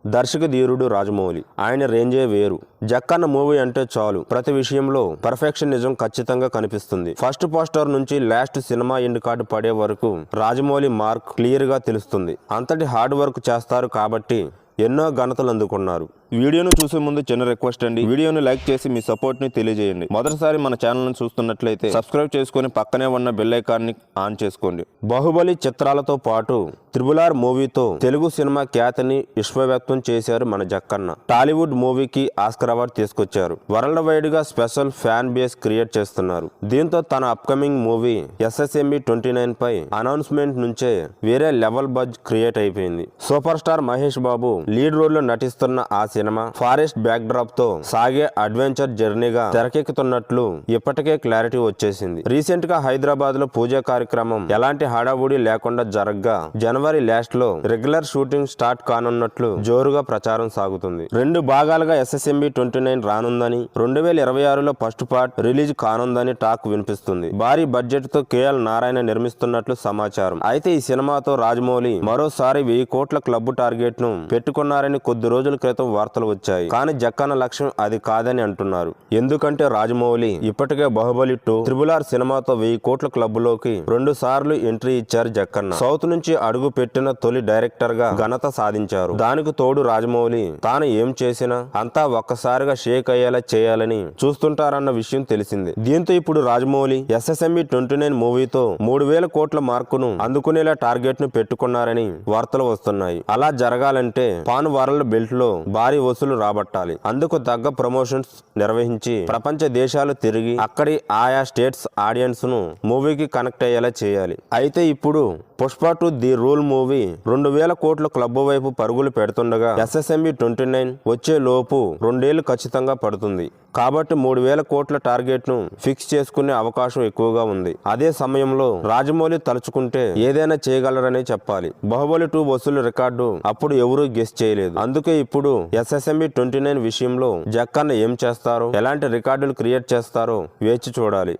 దర్శక ధీరుడు రాజమౌళి. ఆయన రేంజే వేరు. జక్కన్న మూవీ అంటే చాలు ప్రతి విషయంలో పర్ఫెక్షనిజం ఖచ్చితంగా కనిపిస్తుంది. ఫస్ట్ పోస్టర్ నుంచి లాస్ట్ సినిమా ఎండ్ కార్డు పడే వరకు రాజమౌళి మార్క్ క్లియర్ గా తెలుస్తుంది. అంతటి హార్డ్ వర్క్ చేస్తారు కాబట్టి ఎన్నో ఘనతలు అందుకున్నారు. వీడియోను చూసే ముందు చిన్న రిక్వెస్ట్ అండి, వీడియోను లైక్ చేసి మీ సపోర్ట్ ని తెలియజేయండి. మొదటిసారి మన ఛానల్ ను చూస్తున్నట్లయితే సబ్స్క్రైబ్ చేసుకుని పక్కనే ఉన్న బెల్ ఐకాన్ ని ఆన్ చేసుకోండి. బాహుబలి చిత్రాలతో పాటు త్రిబుల్ మూవీతో తెలుగు సినిమా ఖ్యాతిని విశ్వవ్యాప్తం చేశారు మన జక్కన్న. టాలీవుడ్ మూవీకి ఆస్కర్ అవార్డు తీసుకొచ్చారు. వరల్డ్ వైడ్ గా స్పెషల్ ఫ్యాన్ బేస్ క్రియేట్ చేస్తున్నారు. దీంతో తన అప్కమింగ్ మూవీ SSMB 29 పై అనౌన్స్మెంట్ నుంచే వేరే లెవెల్ బజ్ క్రియేట్ అయిపోయింది. Super star Mahesh Babu lead role లో నటిస్తున్న ఆ సినిమా ఫారెస్ట్ బ్యాక్ డ్రాప్ తో సాగే అడ్వెంచర్ జర్నీగా తెరకెక్కుతున్నట్లు ఇప్పటికే క్లారిటీ వచ్చేసింది. రీసెంట్ గా హైదరాబాద్ లో పూజా కార్యక్రమం ఎలాంటి హడావుడి లేకుండా జరగ్గా జనవరి లాస్ట్ లో రెగ్యులర్ షూటింగ్ స్టార్ట్ కానున్నట్లు జోరుగా ప్రచారం సాగుతుంది. 2 భాగాలుగా SSMB 29 రానుందని, 2026లో ఫస్ట్ పార్ట్ రిలీజ్ కానుందని టాక్ వినిపిస్తుంది. భారీ బడ్జెట్ తో KL నారాయణ నిర్మిస్తున్నట్లు సమాచారం. అయితే ఈ సినిమాతో రాజమౌళి మరోసారి 1000 కోట్ల క్లబ్ టార్గెట్ ను పెట్టుకున్నారని కొద్ది రోజుల క్రితం వార్తలు వచ్చాయి. కానీ జక్కన్న లక్ష్యం అది కాదని అంటున్నారు. ఎందుకంటే రాజమౌళి ఇప్పటికే బాహుబలి 2 త్రిబుల్ సినిమాతో 1000 కోట్ల క్లబ్ లోకి 2 సార్లు ఎంట్రీ ఇచ్చారు జక్కన్న. సౌత్ నుంచి అడుగు పెట్టిన తొలి డైరెక్టర్ గా ఘనత సాధించారు. దానికి తోడు రాజమౌళి తాను ఏం చేసినా అంతా ఒక్కసారిగా షేక్ అయ్యేలా చేయాలని చూస్తుంటారన్న విషయం తెలిసిందే. దీంతో ఇప్పుడు రాజమౌళి SSMB 29 మూవీతో 3000 కోట్ల మార్కును అందుకునేలా టార్గెట్ ను పెట్టుకున్నారని వార్తలు వస్తున్నాయి. అలా జరగాలంటే పాన్ వరల్డ్ బెల్ట్ లో భారీ వసూలు రాబట్టాలి. అందుకు తగ్గ ప్రమోషన్స్ నిర్వహించి ప్రపంచ దేశాలు తిరిగి అక్కడి ఆయా స్టేట్స్ ఆడియన్స్ ను మూవీకి కనెక్ట్ అయ్యేలా చేయాలి. అయితే ఇప్పుడు పుష్ప 2 ది రూల్ మూవీ 2000 కోట్ల క్లబ్ వైపు పరుగులు పెడుతుండగా SSMB 29 వచ్చే లోపు 2 ఏళ్లు ఖచ్చితంగా పడుతుంది. కాబట్టి 3000 కోట్ల టార్గెట్ ను ఫిక్స్ చేసుకునే అవకాశం ఎక్కువగా ఉంది. అదే సమయంలో రాజమౌళి తలుచుకుంటే ఏదైనా చేయగలరనే చెప్పాలి. బాహుబలి 2 వసూలు రికార్డు అప్పుడు ఎవరూ గెస్ చేయలేదు. అందుకే ఇప్పుడు SSMB 29 విషయంలో జక్కన్న ఏం చేస్తారో, ఎలాంటి రికార్డులు క్రియేట్ చేస్తారో వేచి చూడాలి.